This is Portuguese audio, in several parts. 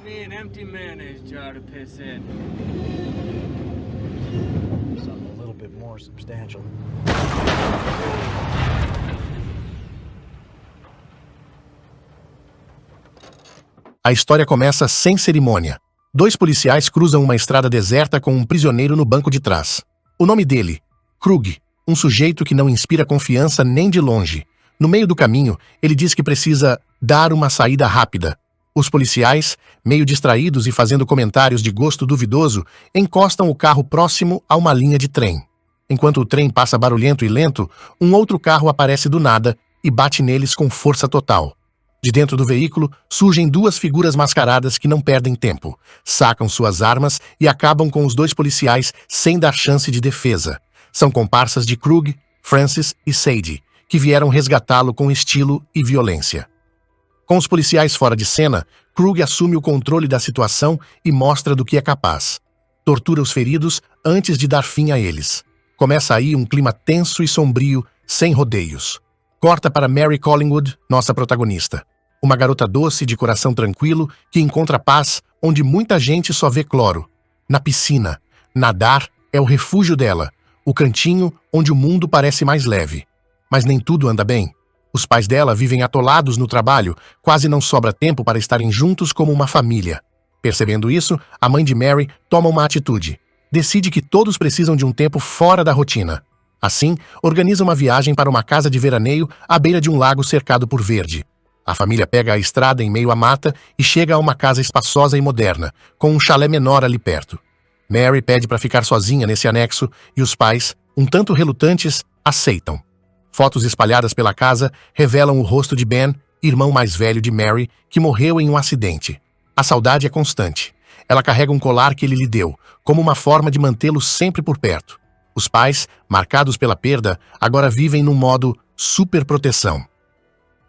Me an empty mayonnaise jar to piss in. Something a little bit more substantial. A história começa sem cerimônia. Dois policiais cruzam uma estrada deserta com um prisioneiro no banco de trás. O nome dele, Krug, um sujeito que não inspira confiança nem de longe. No meio do caminho, ele diz que precisa dar uma saída rápida. Os policiais, meio distraídos e fazendo comentários de gosto duvidoso, encostam o carro próximo a uma linha de trem. Enquanto o trem passa barulhento e lento, um outro carro aparece do nada e bate neles com força total. De dentro do veículo, surgem duas figuras mascaradas que não perdem tempo, sacam suas armas e acabam com os dois policiais sem dar chance de defesa. São comparsas de Krug, Francis e Sadie, que vieram resgatá-lo com estilo e violência. Com os policiais fora de cena, Krug assume o controle da situação e mostra do que é capaz. Tortura os feridos antes de dar fim a eles. Começa aí um clima tenso e sombrio, sem rodeios. Corta para Mary Collingwood, nossa protagonista. Uma garota doce de coração tranquilo que encontra paz onde muita gente só vê cloro. Na piscina. Nadar é o refúgio dela, o cantinho onde o mundo parece mais leve. Mas nem tudo anda bem. Os pais dela vivem atolados no trabalho, quase não sobra tempo para estarem juntos como uma família. Percebendo isso, a mãe de Mary toma uma atitude. Decide que todos precisam de um tempo fora da rotina. Assim, organiza uma viagem para uma casa de veraneio à beira de um lago cercado por verde. A família pega a estrada em meio à mata e chega a uma casa espaçosa e moderna, com um chalé menor ali perto. Mary pede para ficar sozinha nesse anexo e os pais, um tanto relutantes, aceitam. Fotos espalhadas pela casa revelam o rosto de Ben, irmão mais velho de Mary, que morreu em um acidente. A saudade é constante. Ela carrega um colar que ele lhe deu, como uma forma de mantê-lo sempre por perto. Os pais, marcados pela perda, agora vivem num modo superproteção.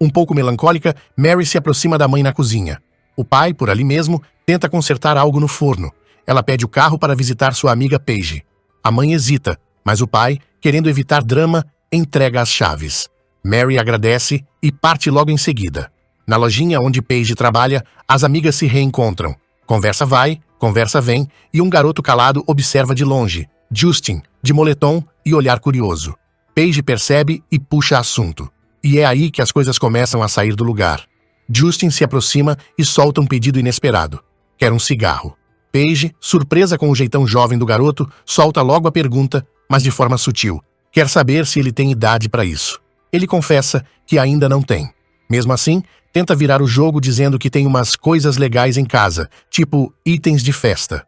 Um pouco melancólica, Mary se aproxima da mãe na cozinha. O pai, por ali mesmo, tenta consertar algo no forno. Ela pede o carro para visitar sua amiga Paige. A mãe hesita, mas o pai, querendo evitar drama, entrega as chaves. Mary agradece e parte logo em seguida. Na lojinha onde Paige trabalha, as amigas se reencontram. Conversa vai, conversa vem, e um garoto calado observa de longe, Justin, de moletom e olhar curioso. Paige percebe e puxa assunto. E é aí que as coisas começam a sair do lugar. Justin se aproxima e solta um pedido inesperado. Quer um cigarro. Paige, surpresa com o jeitão jovem do garoto, solta logo a pergunta, mas de forma sutil. Quer saber se ele tem idade para isso. Ele confessa que ainda não tem. Mesmo assim, tenta virar o jogo dizendo que tem umas coisas legais em casa, tipo itens de festa.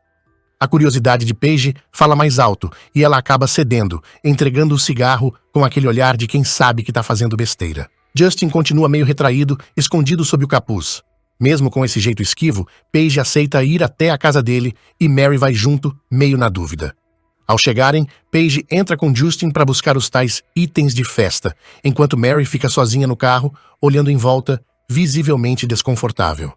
A curiosidade de Paige fala mais alto e ela acaba cedendo, entregando o cigarro com aquele olhar de quem sabe que está fazendo besteira. Justin continua meio retraído, escondido sob o capuz. Mesmo com esse jeito esquivo, Paige aceita ir até a casa dele e Mary vai junto, meio na dúvida. Ao chegarem, Paige entra com Justin para buscar os tais itens de festa, enquanto Mary fica sozinha no carro, olhando em volta, visivelmente desconfortável.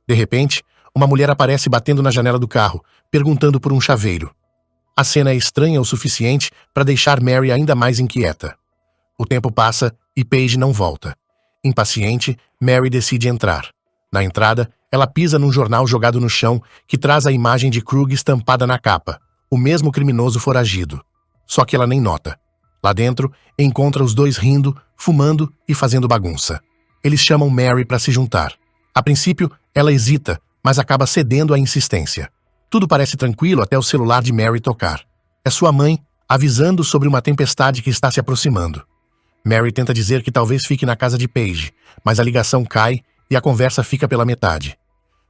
De repente, uma mulher aparece batendo na janela do carro, perguntando por um chaveiro. A cena é estranha o suficiente para deixar Mary ainda mais inquieta. O tempo passa e Paige não volta. Impaciente, Mary decide entrar. Na entrada, ela pisa num jornal jogado no chão que traz a imagem de Krug estampada na capa, o mesmo criminoso foragido. Só que ela nem nota. Lá dentro, encontra os dois rindo, fumando e fazendo bagunça. Eles chamam Mary para se juntar. A princípio, ela hesita, mas acaba cedendo à insistência. Tudo parece tranquilo até o celular de Mary tocar. É sua mãe, avisando sobre uma tempestade que está se aproximando. Mary tenta dizer que talvez fique na casa de Paige, mas a ligação cai e a conversa fica pela metade.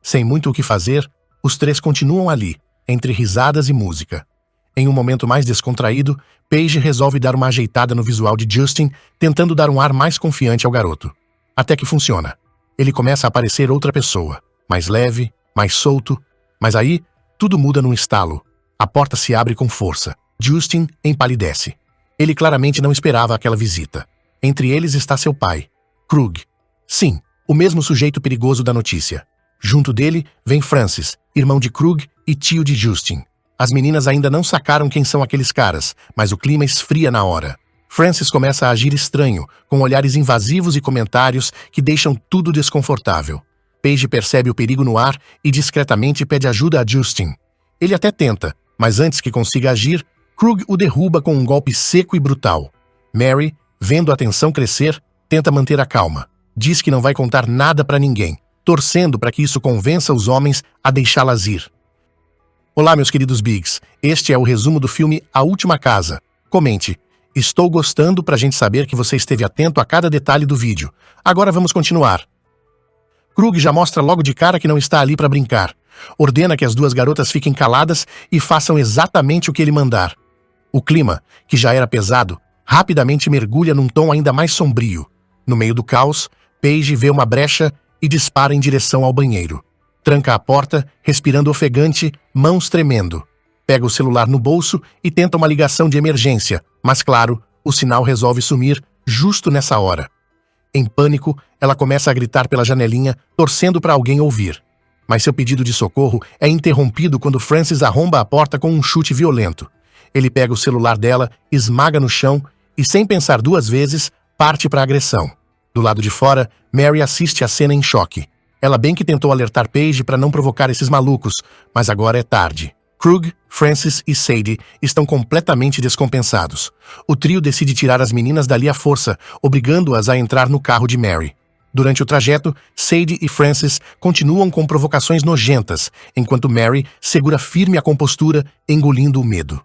Sem muito o que fazer, os três continuam ali, entre risadas e música. Em um momento mais descontraído, Paige resolve dar uma ajeitada no visual de Justin, tentando dar um ar mais confiante ao garoto. Até que funciona. Ele começa a parecer outra pessoa, mais leve, mais solto, mas aí tudo muda num estalo. A porta se abre com força. Justin empalidece. Ele claramente não esperava aquela visita. Entre eles está seu pai, Krug. Sim, o mesmo sujeito perigoso da notícia. Junto dele vem Francis, irmão de Krug e tio de Justin. As meninas ainda não sacaram quem são aqueles caras, mas o clima esfria na hora. Francis começa a agir estranho, com olhares invasivos e comentários que deixam tudo desconfortável. Paige percebe o perigo no ar e discretamente pede ajuda a Justin. Ele até tenta, mas antes que consiga agir, Krug o derruba com um golpe seco e brutal. Mary, vendo a tensão crescer, tenta manter a calma. Diz que não vai contar nada para ninguém, torcendo para que isso convença os homens a deixá-las ir. Olá, meus queridos Bigs. Este é o resumo do filme A Última Casa. Comente. Estou gostando pra gente saber que você esteve atento a cada detalhe do vídeo. Agora vamos continuar. Krug já mostra logo de cara que não está ali para brincar. Ordena que as duas garotas fiquem caladas e façam exatamente o que ele mandar. O clima, que já era pesado, rapidamente mergulha num tom ainda mais sombrio. No meio do caos, Paige vê uma brecha e dispara em direção ao banheiro. Tranca a porta, respirando ofegante, mãos tremendo. Pega o celular no bolso e tenta uma ligação de emergência, mas claro, o sinal resolve sumir justo nessa hora. Em pânico, ela começa a gritar pela janelinha, torcendo para alguém ouvir. Mas seu pedido de socorro é interrompido quando Francis arromba a porta com um chute violento. Ele pega o celular dela, esmaga no chão e, sem pensar duas vezes, parte para a agressão. Do lado de fora, Mary assiste a cena em choque. Ela bem que tentou alertar Paige para não provocar esses malucos, mas agora é tarde. Krug, Francis e Sadie estão completamente descompensados. O trio decide tirar as meninas dali à força, obrigando-as a entrar no carro de Mary. Durante o trajeto, Sadie e Francis continuam com provocações nojentas, enquanto Mary segura firme a compostura, engolindo o medo.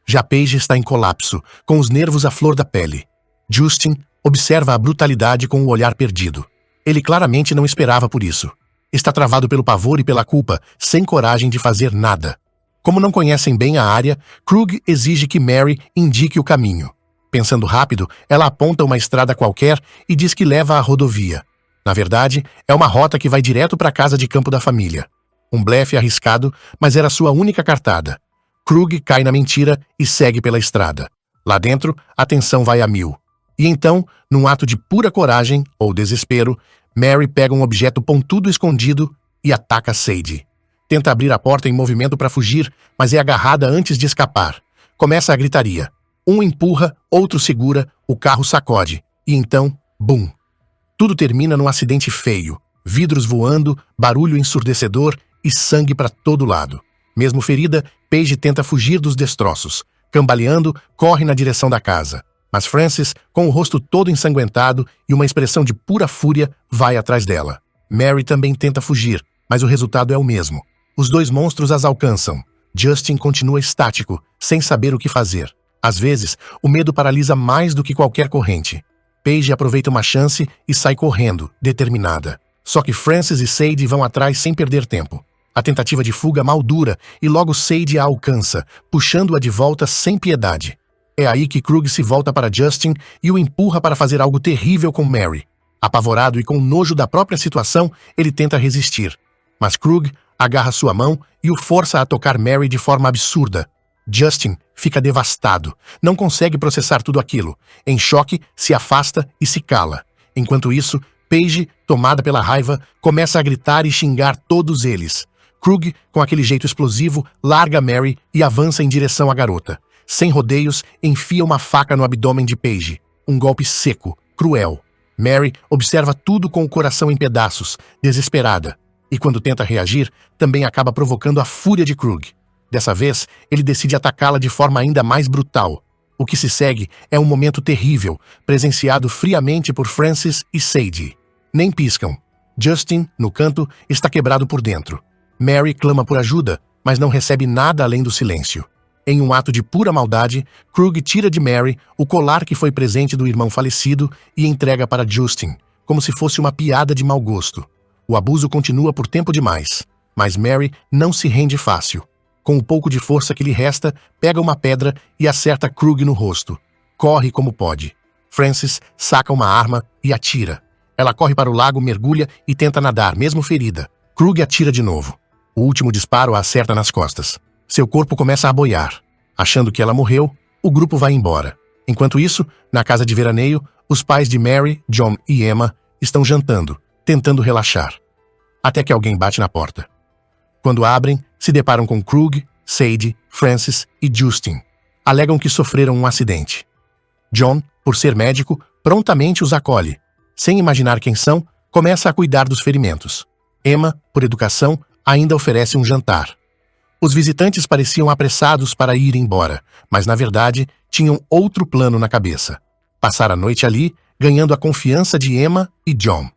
Já Paige está em colapso, com os nervos à flor da pele. Justin observa a brutalidade com o olhar perdido. Ele claramente não esperava por isso. Está travado pelo pavor e pela culpa, sem coragem de fazer nada. Como não conhecem bem a área, Krug exige que Mary indique o caminho. Pensando rápido, ela aponta uma estrada qualquer e diz que leva à rodovia. Na verdade, é uma rota que vai direto para a casa de campo da família. Um blefe arriscado, mas era sua única cartada. Krug cai na mentira e segue pela estrada. Lá dentro, a tensão vai a 1000. E então, num ato de pura coragem, ou desespero, Mary pega um objeto pontudo escondido e ataca Sadie. Tenta abrir a porta em movimento para fugir, mas é agarrada antes de escapar. Começa a gritaria. Um empurra, outro segura, o carro sacode. E então, bum! Tudo termina num acidente feio. Vidros voando, barulho ensurdecedor e sangue para todo lado. Mesmo ferida, Paige tenta fugir dos destroços. Cambaleando, corre na direção da casa. Mas Francis, com o rosto todo ensanguentado e uma expressão de pura fúria, vai atrás dela. Mary também tenta fugir, mas o resultado é o mesmo. Os dois monstros as alcançam. Justin continua estático, sem saber o que fazer. Às vezes, o medo paralisa mais do que qualquer corrente. Paige aproveita uma chance e sai correndo, determinada. Só que Francis e Sadie vão atrás sem perder tempo. A tentativa de fuga mal dura e logo Sadie a alcança, puxando-a de volta sem piedade. É aí que Krug se volta para Justin e o empurra para fazer algo terrível com Mary. Apavorado e com nojo da própria situação, ele tenta resistir. Mas Krug agarra sua mão e o força a tocar Mary de forma absurda. Justin fica devastado, não consegue processar tudo aquilo. Em choque, se afasta e se cala. Enquanto isso, Paige, tomada pela raiva, começa a gritar e xingar todos eles. Krug, com aquele jeito explosivo, larga Mary e avança em direção à garota. Sem rodeios, enfia uma faca no abdômen de Paige. Um golpe seco, cruel. Mary observa tudo com o coração em pedaços, desesperada. E quando tenta reagir, também acaba provocando a fúria de Krug. Dessa vez, ele decide atacá-la de forma ainda mais brutal. O que se segue é um momento terrível, presenciado friamente por Francis e Sadie. Nem piscam. Justin, no canto, está quebrado por dentro. Mary clama por ajuda, mas não recebe nada além do silêncio. Em um ato de pura maldade, Krug tira de Mary o colar que foi presente do irmão falecido e entrega para Justin, como se fosse uma piada de mau gosto. O abuso continua por tempo demais, mas Mary não se rende fácil. Com o pouco de força que lhe resta, pega uma pedra e acerta Krug no rosto. Corre como pode. Francis saca uma arma e atira. Ela corre para o lago, mergulha e tenta nadar, mesmo ferida. Krug atira de novo. O último disparo a acerta nas costas. Seu corpo começa a boiar. Achando que ela morreu, o grupo vai embora. Enquanto isso, na casa de veraneio, os pais de Mary, John e Emma estão jantando, tentando relaxar. Até que alguém bate na porta. Quando abrem, se deparam com Krug, Sadie, Francis e Justin. Alegam que sofreram um acidente. John, por ser médico, prontamente os acolhe. Sem imaginar quem são, começa a cuidar dos ferimentos. Emma, por educação, ainda oferece um jantar. Os visitantes pareciam apressados para ir embora, mas na verdade tinham outro plano na cabeça. Passar a noite ali, ganhando a confiança de Emma e John.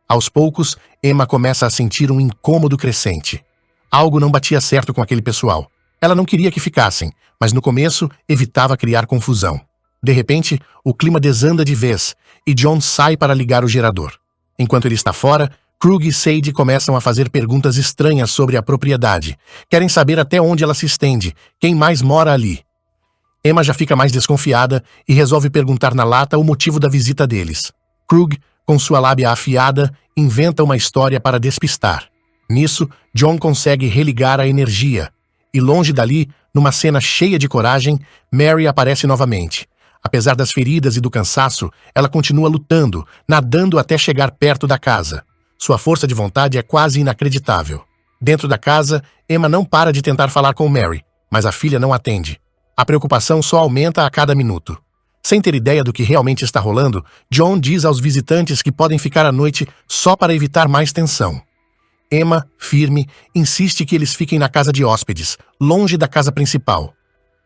Aos poucos, Emma começa a sentir um incômodo crescente. Algo não batia certo com aquele pessoal. Ela não queria que ficassem, mas no começo evitava criar confusão. De repente, o clima desanda de vez e John sai para ligar o gerador. Enquanto ele está fora, Krug e Sadie começam a fazer perguntas estranhas sobre a propriedade. Querem saber até onde ela se estende, quem mais mora ali. Emma já fica mais desconfiada e resolve perguntar na lata o motivo da visita deles. Krug, com sua lábia afiada, inventa uma história para despistar. Nisso, John consegue religar a energia. E longe dali, numa cena cheia de coragem, Mary aparece novamente. Apesar das feridas e do cansaço, ela continua lutando, nadando até chegar perto da casa. Sua força de vontade é quase inacreditável. Dentro da casa, Emma não para de tentar falar com Mary, mas a filha não atende. A preocupação só aumenta a cada minuto. Sem ter ideia do que realmente está rolando, John diz aos visitantes que podem ficar à noite só para evitar mais tensão. Emma, firme, insiste que eles fiquem na casa de hóspedes, longe da casa principal.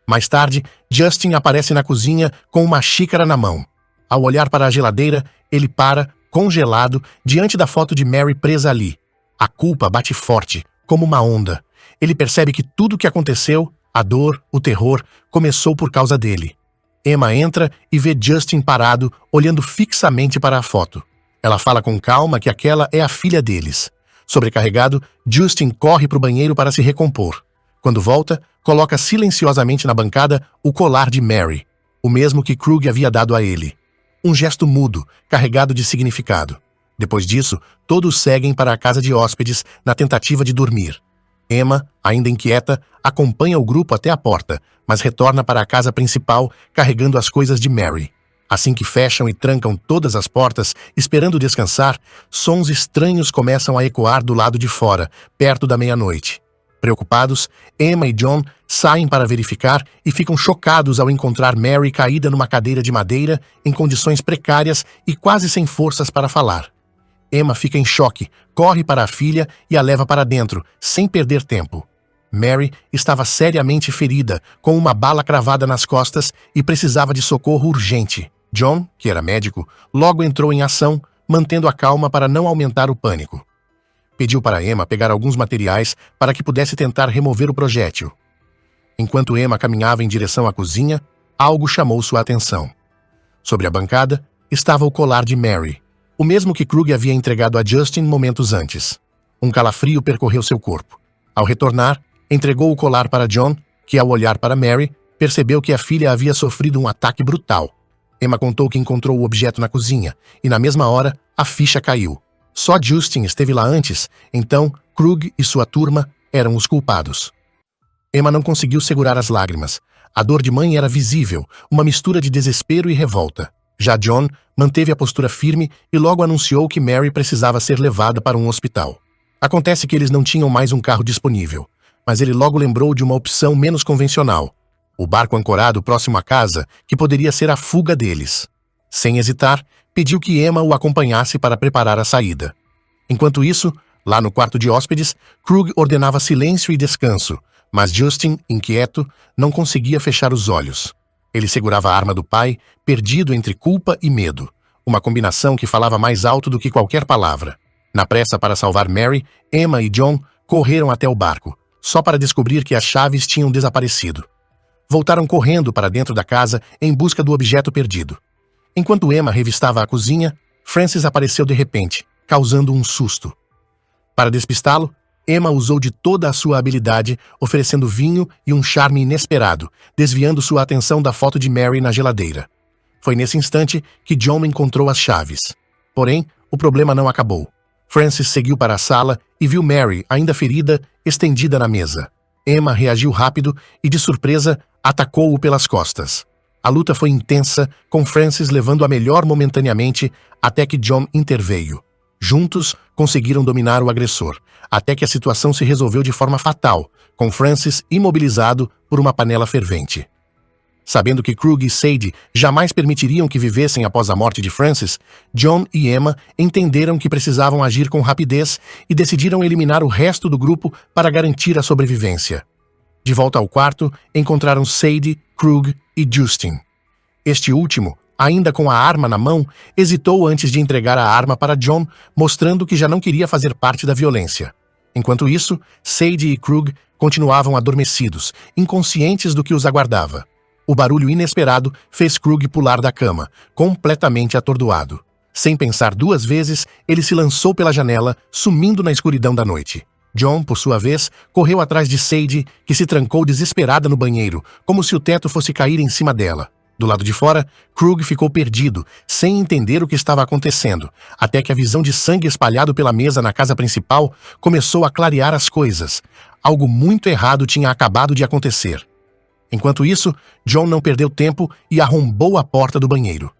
Mais tarde, Justin aparece na cozinha com uma xícara na mão. Ao olhar para a geladeira, ele para, congelado, diante da foto de Mary presa ali. A culpa bate forte, como uma onda. Ele percebe que tudo o que aconteceu, a dor, o terror, começou por causa dele. Emma entra e vê Justin parado, olhando fixamente para a foto. Ela fala com calma que aquela é a filha deles. Sobrecarregado, Justin corre para o banheiro para se recompor. Quando volta, coloca silenciosamente na bancada o colar de Mary, o mesmo que Krug havia dado a ele. Um gesto mudo, carregado de significado. Depois disso, todos seguem para a casa de hóspedes na tentativa de dormir. Emma, ainda inquieta, acompanha o grupo até a porta, mas retorna para a casa principal carregando as coisas de Mary. Assim que fecham e trancam todas as portas, esperando descansar, sons estranhos começam a ecoar do lado de fora, perto da meia-noite. Preocupados, Emma e John saem para verificar e ficam chocados ao encontrar Mary caída numa cadeira de madeira, em condições precárias e quase sem forças para falar. Emma fica em choque, corre para a filha e a leva para dentro, sem perder tempo. Mary estava seriamente ferida, com uma bala cravada nas costas e precisava de socorro urgente. John, que era médico, logo entrou em ação, mantendo a calma para não aumentar o pânico. Pediu para Emma pegar alguns materiais para que pudesse tentar remover o projétil. Enquanto Emma caminhava em direção à cozinha, algo chamou sua atenção. Sobre a bancada estava o colar de Mary, o mesmo que Krug havia entregado a Justin momentos antes. Um calafrio percorreu seu corpo. Ao retornar, entregou o colar para John, que ao olhar para Mary, percebeu que a filha havia sofrido um ataque brutal. Emma contou que encontrou o objeto na cozinha, e na mesma hora, a ficha caiu. Só Justin esteve lá antes, então Krug e sua turma eram os culpados. Emma não conseguiu segurar as lágrimas. A dor de mãe era visível, uma mistura de desespero e revolta. Já John manteve a postura firme e logo anunciou que Mary precisava ser levada para um hospital. Acontece que eles não tinham mais um carro disponível, mas ele logo lembrou de uma opção menos convencional. O barco ancorado próximo à casa, que poderia ser a fuga deles. Sem hesitar, pediu que Emma o acompanhasse para preparar a saída. Enquanto isso, lá no quarto de hóspedes, Krug ordenava silêncio e descanso, mas Justin, inquieto, não conseguia fechar os olhos. Ele segurava a arma do pai, perdido entre culpa e medo, uma combinação que falava mais alto do que qualquer palavra. Na pressa para salvar Mary, Emma e John correram até o barco, só para descobrir que as chaves tinham desaparecido. Voltaram correndo para dentro da casa em busca do objeto perdido. Enquanto Emma revistava a cozinha, Francis apareceu de repente, causando um susto. Para despistá-lo, Emma usou de toda a sua habilidade, oferecendo vinho e um charme inesperado, desviando sua atenção da foto de Mary na geladeira. Foi nesse instante que John encontrou as chaves. Porém, o problema não acabou. Francis seguiu para a sala e viu Mary, ainda ferida, estendida na mesa. Emma reagiu rápido e, de surpresa, atacou-o pelas costas. A luta foi intensa, com Francis levando a melhor momentaneamente, até que John interveio. Juntos, conseguiram dominar o agressor, até que a situação se resolveu de forma fatal, com Francis imobilizado por uma panela fervente. Sabendo que Krug e Sadie jamais permitiriam que vivessem após a morte de Francis, John e Emma entenderam que precisavam agir com rapidez e decidiram eliminar o resto do grupo para garantir a sobrevivência. De volta ao quarto, encontraram Sadie, Krug e Justin. Este último, ainda com a arma na mão, hesitou antes de entregar a arma para John, mostrando que já não queria fazer parte da violência. Enquanto isso, Sadie e Krug continuavam adormecidos, inconscientes do que os aguardava. O barulho inesperado fez Krug pular da cama, completamente atordoado. Sem pensar duas vezes, ele se lançou pela janela, sumindo na escuridão da noite. John, por sua vez, correu atrás de Sadie, que se trancou desesperada no banheiro, como se o teto fosse cair em cima dela. Do lado de fora, Krug ficou perdido, sem entender o que estava acontecendo, até que a visão de sangue espalhado pela mesa na casa principal começou a clarear as coisas. Algo muito errado tinha acabado de acontecer. Enquanto isso, John não perdeu tempo e arrombou a porta do banheiro.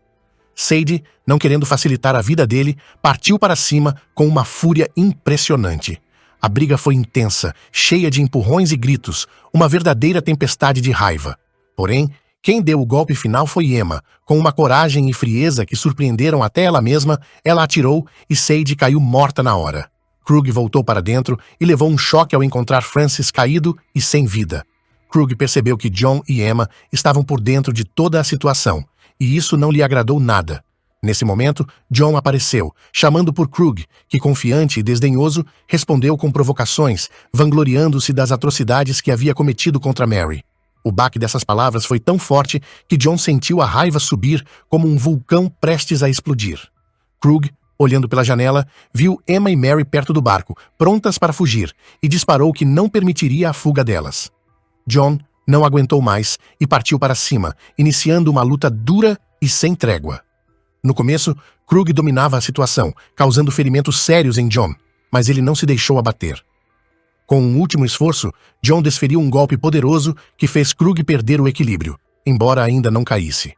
Sadie, não querendo facilitar a vida dele, partiu para cima com uma fúria impressionante. A briga foi intensa, cheia de empurrões e gritos, uma verdadeira tempestade de raiva. Porém, quem deu o golpe final foi Emma. Com uma coragem e frieza que surpreenderam até ela mesma, ela atirou e Sadie caiu morta na hora. Krug voltou para dentro e levou um choque ao encontrar Francis caído e sem vida. Krug percebeu que John e Emma estavam por dentro de toda a situação, e isso não lhe agradou nada. Nesse momento, John apareceu, chamando por Krug, que, confiante e desdenhoso, respondeu com provocações, vangloriando-se das atrocidades que havia cometido contra Mary. O baque dessas palavras foi tão forte que John sentiu a raiva subir como um vulcão prestes a explodir. Krug, olhando pela janela, viu Emma e Mary perto do barco, prontas para fugir, e disparou que não permitiria a fuga delas. John não aguentou mais e partiu para cima, iniciando uma luta dura e sem trégua. No começo, Krug dominava a situação, causando ferimentos sérios em John, mas ele não se deixou abater. Com um último esforço, John desferiu um golpe poderoso que fez Krug perder o equilíbrio, embora ainda não caísse.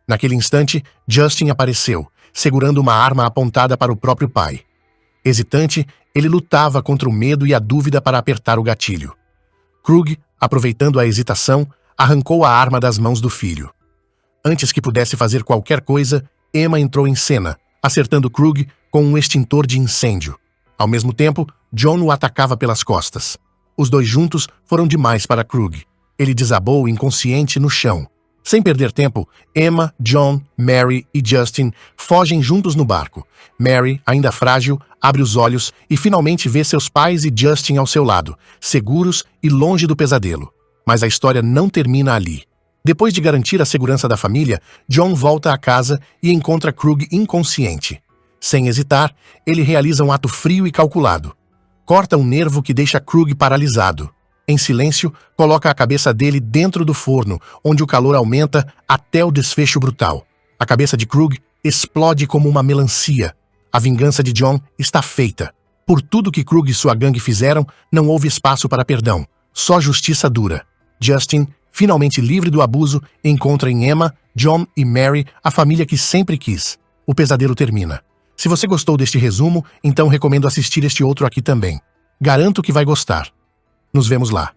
Naquele instante, Justin apareceu, segurando uma arma apontada para o próprio pai. Hesitante, ele lutava contra o medo e a dúvida para apertar o gatilho. Krug, aproveitando a hesitação, arrancou a arma das mãos do filho. Antes que pudesse fazer qualquer coisa, Emma entrou em cena, acertando Krug com um extintor de incêndio. Ao mesmo tempo, John o atacava pelas costas. Os dois juntos foram demais para Krug. Ele desabou inconsciente no chão. Sem perder tempo, Emma, John, Mary e Justin fogem juntos no barco. Mary, ainda frágil, abre os olhos e finalmente vê seus pais e Justin ao seu lado, seguros e longe do pesadelo. Mas a história não termina ali. Depois de garantir a segurança da família, John volta à casa e encontra Krug inconsciente. Sem hesitar, ele realiza um ato frio e calculado. Corta um nervo que deixa Krug paralisado. Em silêncio, coloca a cabeça dele dentro do forno, onde o calor aumenta até o desfecho brutal. A cabeça de Krug explode como uma melancia. A vingança de John está feita. Por tudo que Krug e sua gangue fizeram, não houve espaço para perdão. Só justiça dura. Justin, finalmente livre do abuso, encontra em Emma, John e Mary a família que sempre quis. O pesadelo termina. Se você gostou deste resumo, então recomendo assistir este outro aqui também. Garanto que vai gostar. Nos vemos lá.